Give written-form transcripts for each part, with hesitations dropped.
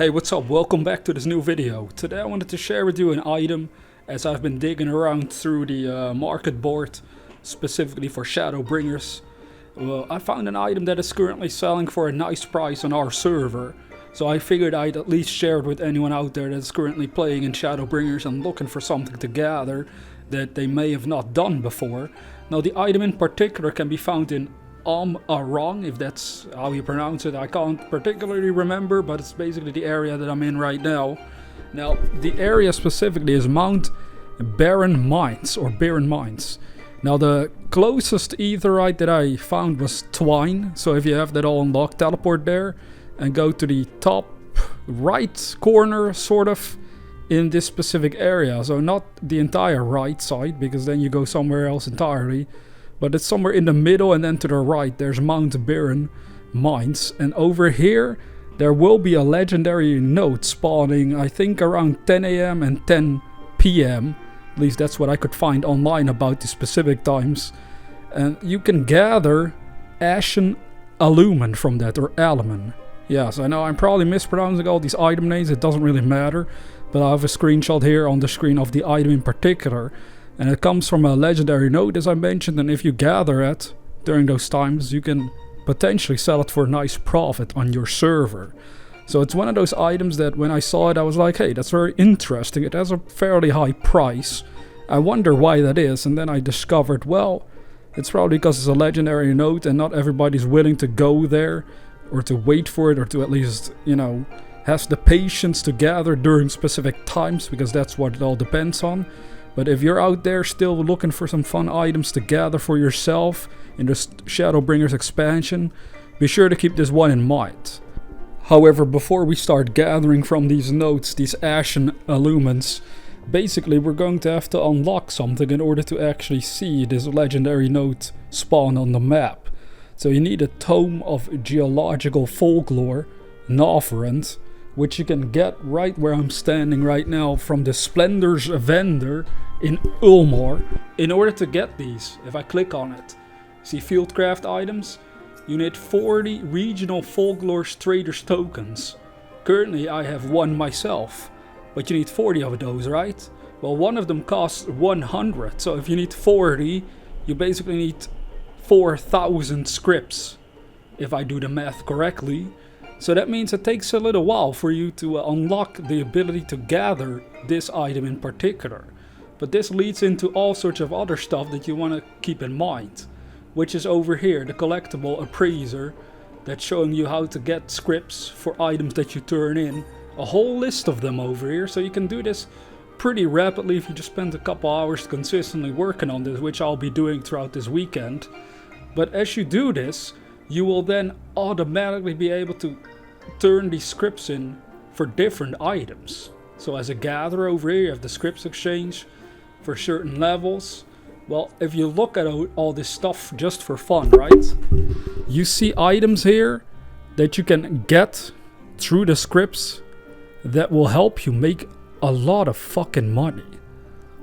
Hey, what's up? Welcome back to this new video. Today I wanted to share with you an item as I've been digging around through the market board, specifically for Shadowbringers. Well, I found an item that is currently selling for a nice price on our server. So I figured I'd at least share it with anyone out there that's currently playing in Shadowbringers and looking for something to gather that they may have not done before. Now the item in particular can be found in Arong, if that's how you pronounce it. I can't particularly remember, but it's basically the area that I'm in right now. Now, the area specifically is Mount Barren Mines, or Barren Mines. Now, the closest aetheryte that I found was Twine, so if you have that all unlocked, teleport there and go to the top right corner, sort of, in this specific area. So not the entire right side, because then you go somewhere else entirely. But it's somewhere in the middle, and then to the right there's Mount Barren Mines. And over here there will be a legendary node spawning, I think around 10 AM and 10 PM. At least that's what I could find online about the specific times. And you can gather Ashen Alumen from that, or Alumen. Yes, I know I'm probably mispronouncing all these item names, it doesn't really matter. But I have a screenshot here on the screen of the item in particular. And it comes from a legendary node, as I mentioned, and if you gather it during those times, you can potentially sell it for a nice profit on your server. So it's one of those items that when I saw it, I was like, hey, that's very interesting. It has a fairly high price. I wonder why that is. And then I discovered, well, it's probably because it's a legendary node and not everybody's willing to go there or to wait for it, or to at least, you know, has the patience to gather during specific times, because that's what it all depends on. But if you're out there still looking for some fun items to gather for yourself in the Shadowbringers expansion, be sure to keep this one in mind. However, before we start gathering from these nodes, these Ashen Allumens, basically we're going to have to unlock something in order to actually see this legendary node spawn on the map. So you need a Tome of Geological Folklore, Noverant, which you can get right where I'm standing right now from the Splendors vendor in Ulmar. In order to get these, if I click on it, see Fieldcraft items, you need 40 regional folklore traders tokens. Currently I have one myself, but you need 40 of those, right? Well, one of them costs 100, so if you need 40, you basically need 4,000 scripts, if I do the math correctly. So that means it takes a little while for you to unlock the ability to gather this item in particular. But this leads into all sorts of other stuff that you want to keep in mind. Which is over here, the collectible appraiser, that's showing you how to get scripts for items that you turn in. A whole list of them over here, so you can do this pretty rapidly if you just spend a couple hours consistently working on this, which I'll be doing throughout this weekend. But as you do this, you will then automatically be able to turn these scripts in for different items. So as a gatherer over here, you have the scripts exchange for certain levels. Well, if you look at all this stuff just for fun, right? You see items here that you can get through the scripts that will help you make a lot of fucking money.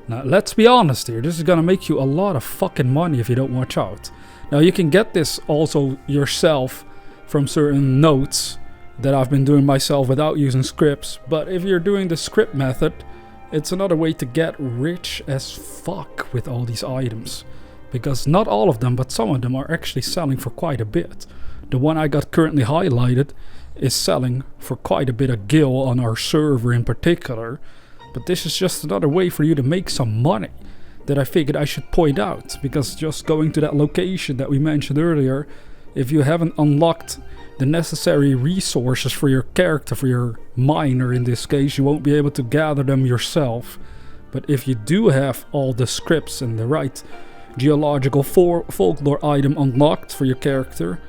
Now, let's be honest here, this is gonna make you a lot of fucking money if you don't watch out. Now, you can get this also yourself from certain nodes that I've been doing myself without using scripts. But if you're doing the script method, it's another way to get rich as fuck with all these items. Because not all of them, but some of them are actually selling for quite a bit. The one I got currently highlighted is selling for quite a bit of gil on our server in particular. But this is just another way for you to make some money that I figured I should point out. Because just going to that location that we mentioned earlier, if you haven't unlocked the necessary resources for your character, for your miner in this case, you won't be able to gather them yourself. But if you do have all the scripts and the right geological folklore item unlocked for your character,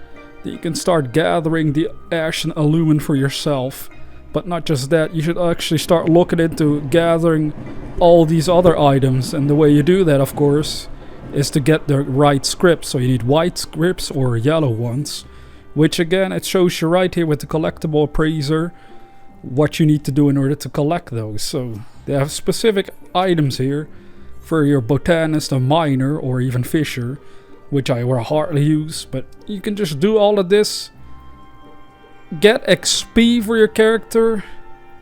then you can start gathering the Ashen Alumen for yourself. But not just that, you should actually start looking into gathering all these other items. And the way you do that, of course, is to get the right scripts. So you need white scripts or yellow ones. Which again, it shows you right here with the collectible appraiser what you need to do in order to collect those. So they have specific items here for your botanist, a miner, or even fisher, which I will hardly use. But you can just do all of this get XP for your character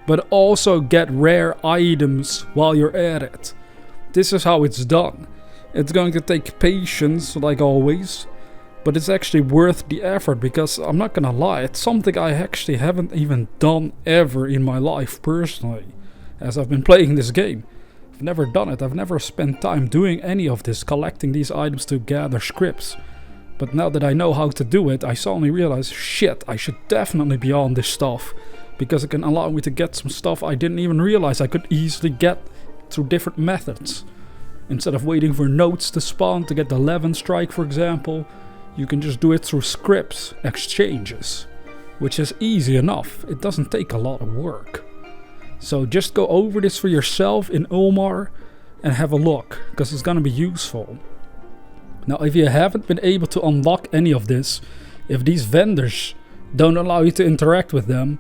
but also get rare items while you're at it. This is how it's done. It's going to take patience, like always, but it's actually worth the effort, because I'm not gonna lie, it's something I actually haven't even done ever in my life personally, as I've been playing this game. I've never done it. I've never spent time doing any of this, collecting these items to gather scripts. But now that I know how to do it, I suddenly realize, shit, I should definitely be on this stuff, because it can allow me to get some stuff I didn't even realize I could easily get through different methods. Instead of waiting for nodes to spawn to get the 11 strike, for example, you can just do it through scripts exchanges, which is easy enough. It doesn't take a lot of work. So just go over this for yourself in Ulmar and have a look, because it's gonna be useful. Now, if you haven't been able to unlock any of this, if these vendors don't allow you to interact with them,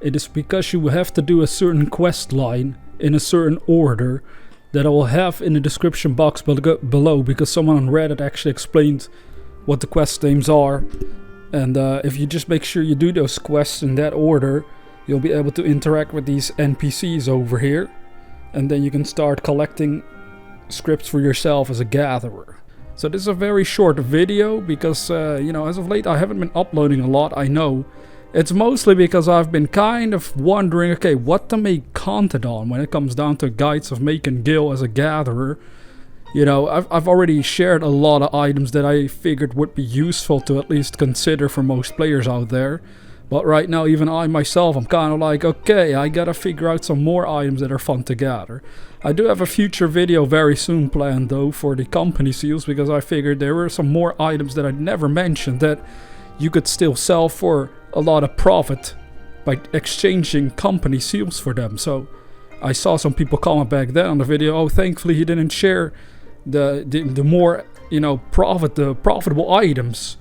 it is because you have to do a certain quest line in a certain order that I will have in the description box below, because someone on Reddit actually explained what the quest names are. And if you just make sure you do those quests in that order, you'll be able to interact with these NPCs over here, and then you can start collecting scripts for yourself as a gatherer. So this is a very short video, because you know, as of late I haven't been uploading a lot, I know. It's mostly because I've been kind of wondering, okay, what to make content on when it comes down to guides of making gil as a gatherer. You know, I've already shared a lot of items that I figured would be useful to at least consider for most players out there. But right now, even I myself, I'm kind of like, okay, I gotta figure out some more items that are fun to gather. I do have a future video very soon planned though for the company seals, because I figured there were some more items that I never mentioned that you could still sell for a lot of profit by exchanging company seals for them. So I saw some people comment back then on the video, oh, thankfully he didn't share the more, you know, profitable items.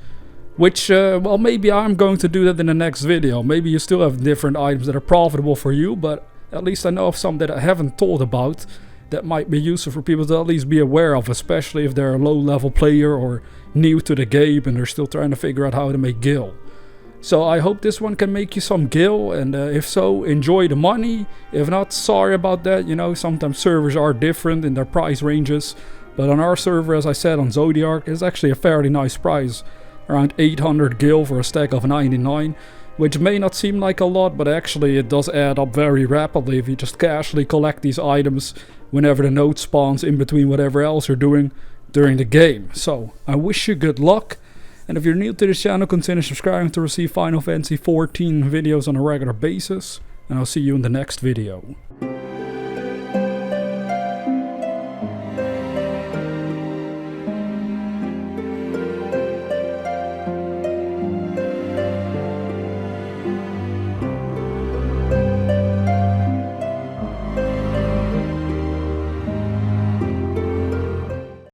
Which, well, maybe I'm going to do that in the next video. Maybe you still have different items that are profitable for you, but at least I know of some that I haven't thought about that might be useful for people to at least be aware of, especially if they're a low-level player or new to the game and they're still trying to figure out how to make gil. So I hope this one can make you some gil, and if so, enjoy the money. If not, sorry about that. You know, sometimes servers are different in their price ranges, but on our server, as I said, on Zodiark, it's actually a fairly nice price. Around 800 gil for a stack of 99, which may not seem like a lot, but actually it does add up very rapidly if you just casually collect these items whenever the node spawns in between whatever else you're doing during the game. So I wish you good luck, and if you're new to this channel, consider subscribing to receive Final Fantasy XIV videos on a regular basis, and I'll see you in the next video.